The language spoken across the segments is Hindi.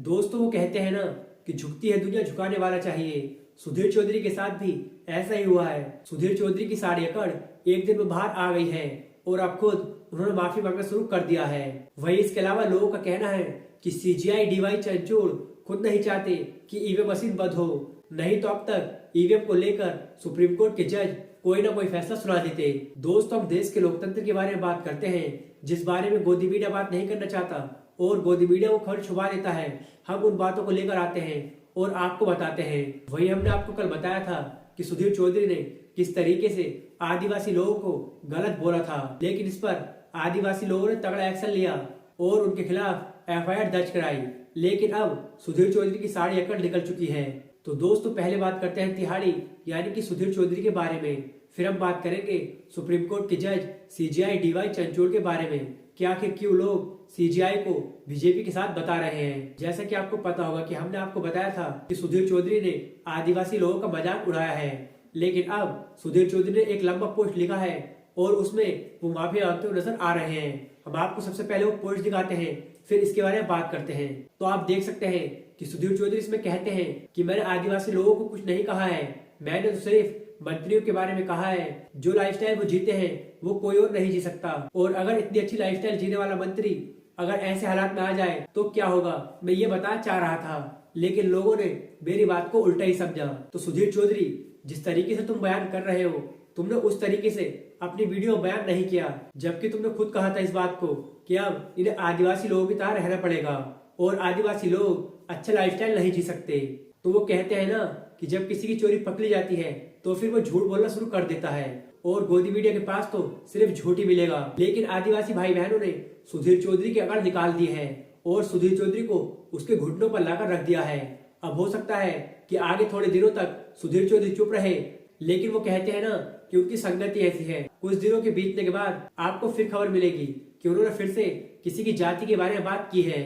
दोस्तों वो कहते हैं ना कि झुकती है दुनिया झुकाने वाला चाहिए। सुधीर चौधरी के साथ भी ऐसा ही हुआ है। सुधीर चौधरी की सारी अकड़ एक दिन में बाहर आ गई है और अब खुद उन्होंने माफी मांगना शुरू कर दिया है। वही इसके अलावा लोगों का कहना है कि सीजीआई डीवाई चंचूड़ खुद नहीं चाहते कि ईवीएम मशीन बंद हो, नहीं तो अब तक ईवीएम को लेकर सुप्रीम कोर्ट के जज कोई ना कोई फैसला सुना देते। दोस्तों हम देश के लोकतंत्र के बारे में बात करते हैं, जिस बारे में गोदी मीडिया बात नहीं करना चाहता और गोदी मीडिया वो खबर छुपा देता है। हम उन बातों को लेकर आते हैं और आपको बताते हैं। वही हमने आपको कल बताया था कि सुधीर चौधरी ने किस तरीके से आदिवासी लोगों को गलत बोला था, लेकिन इस पर आदिवासी लोगों ने तगड़ा एक्शन लिया और उनके खिलाफ एफआईआर दर्ज कराई। लेकिन अब सुधीर चौधरी की सारी अकड़ निकल चुकी है। तो दोस्तों पहले बात करते हैं तिहाड़ी यानी कि सुधीर चौधरी के बारे में, फिर हम बात करेंगे सुप्रीम कोर्ट के जज सीजीआई डीवाई चंचूड़ के बारे में कि आखिर क्यों लोग सीजीआई को बीजेपी के साथ बता रहे हैं। जैसा कि आपको पता होगा कि हमने आपको बताया था कि सुधीर चौधरी ने आदिवासी लोगों का मजाक उड़ाया है, लेकिन अब सुधीर चौधरी ने एक लंबा पोस्ट लिखा है और उसमें वो माफी मांगते हुए नजर आ रहे हैं। हम आपको सबसे पहले वो पोस्ट दिखाते हैं, फिर इसके बारे में बात करते हैं। तो आप देख सकते हैं कि सुधीर चौधरी इसमें कहते हैं कि मैंने आदिवासी लोगों को कुछ नहीं कहा है, मैंने तो सिर्फ मंत्रियों के बारे में कहा है। जो लाइफस्टाइल वो जीते हैं वो कोई और नहीं जी सकता, और अगर इतनी अच्छी लाइफस्टाइल जीने वाला मंत्री अगर ऐसे हालात में आ जाए तो क्या होगा, मैं ये बताना चाह रहा था, लेकिन लोगों ने मेरी बात को उल्टा ही समझा। तो सुधीर चौधरी जिस तरीके से तुम बयान कर रहे हो, तुमने उस तरीके से अपनी वीडियो में बयान नहीं किया, जबकि तुमने खुद कहा था इस बात को कि अब इन्हें आदिवासी लोगों की तरह रहना पड़ेगा और आदिवासी लोग अच्छा लाइफस्टाइल नहीं जी सकते। तो वो कहते हैं ना कि जब किसी की चोरी पकड़ी जाती है तो फिर वो झूठ बोलना शुरू कर देता है और गोदी मीडिया के पास तो सिर्फ झूठ ही मिलेगा। लेकिन आदिवासी भाई बहनों ने सुधीर चौधरी की अकड़ निकाल दी है और सुधीर चौधरी को उसके घुटनों पर लाकर रख दिया है। अब हो सकता है कि आगे थोड़े दिनों तक सुधीर चौधरी चुप रहे, लेकिन वो कहते हैं ना कि उनकी संगति ऐसी है, कुछ दिनों के बीतने के बाद आपको फिर खबर मिलेगी कि उन्होंने फिर से किसी की जाति के बारे में बात की है।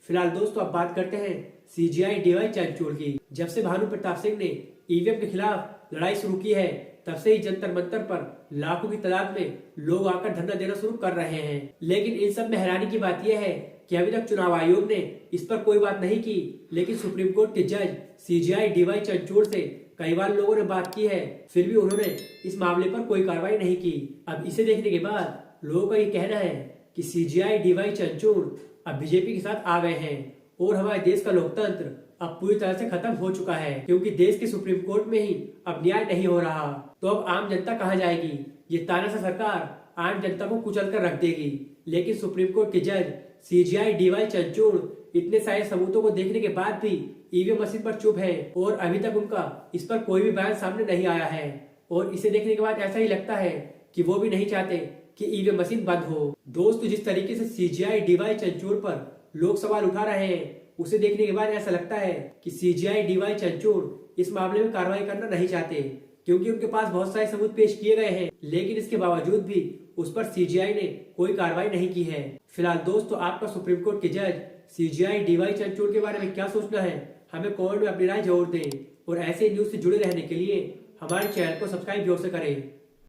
फिलहाल दोस्तों अब बात करते हैं सीजीआई डीवाई चंचूड़ की। जब से भानु प्रताप सिंह ने ईवीएम के खिलाफ लड़ाई शुरू की है, तब से ही जंतर मंतर पर लाखों की तादाद में लोग आकर धरना देना शुरू कर रहे हैं। लेकिन इन सब में हैरानी की बात यह है कि अभी तक चुनाव आयोग ने इस पर कोई बात नहीं की, लेकिन सुप्रीम कोर्ट के जज सीजीआई डीवाई चंचूड़ से कई बार लोगों ने बात की है, फिर भी उन्होंने इस मामले पर कोई कार्रवाई नहीं की। अब इसे देखने के बाद लोगों का ये कहना है कि सीजीआई डीवाई चंचूड़ अब बीजेपी के साथ आ गए हैं और हमारे देश का लोकतंत्र अब पूरी तरह से खत्म हो चुका है, क्योंकि देश के सुप्रीम कोर्ट में ही अब न्याय नहीं हो रहा। तो अब आम जनता कहाँ जाएगी? ये तानाशाह सरकार आम जनता को कुचल कर रख देगी। लेकिन सुप्रीम कोर्ट के जज सीजीआई डीवाई चंचूड़ इतने सारे सबूतों को देखने के बाद भी ईवीएम मशीन पर चुप है और अभी तक उनका इस पर कोई भी बयान सामने नहीं आया है। और इसे देखने के बाद ऐसा ही लगता है कि वो भी नहीं चाहते कि ईवीएम मशीन बंद हो। दोस्तों जिस तरीके से सीजीआई डीवाई चंचूड़ पर लोग सवाल उठा रहे हैं, उसे देखने के बाद ऐसा लगता है कि सीजीआई डीवाई चंचूड़ इस मामले में कार्रवाई करना नहीं चाहते, क्योंकि उनके पास बहुत सारे सबूत पेश किए गए हैं, लेकिन इसके बावजूद भी उस पर सीजीआई ने कोई कार्रवाई नहीं की है। फिलहाल दोस्तों आपका सुप्रीम कोर्ट के जज सीजीआई डीवाई चंचूड़ के बारे में क्या सोचना है, हमें कमेंट में अपनी राय जरूर दें और ऐसे न्यूज से जुड़े रहने के लिए हमारे चैनल को सब्सक्राइब जरूर से करें।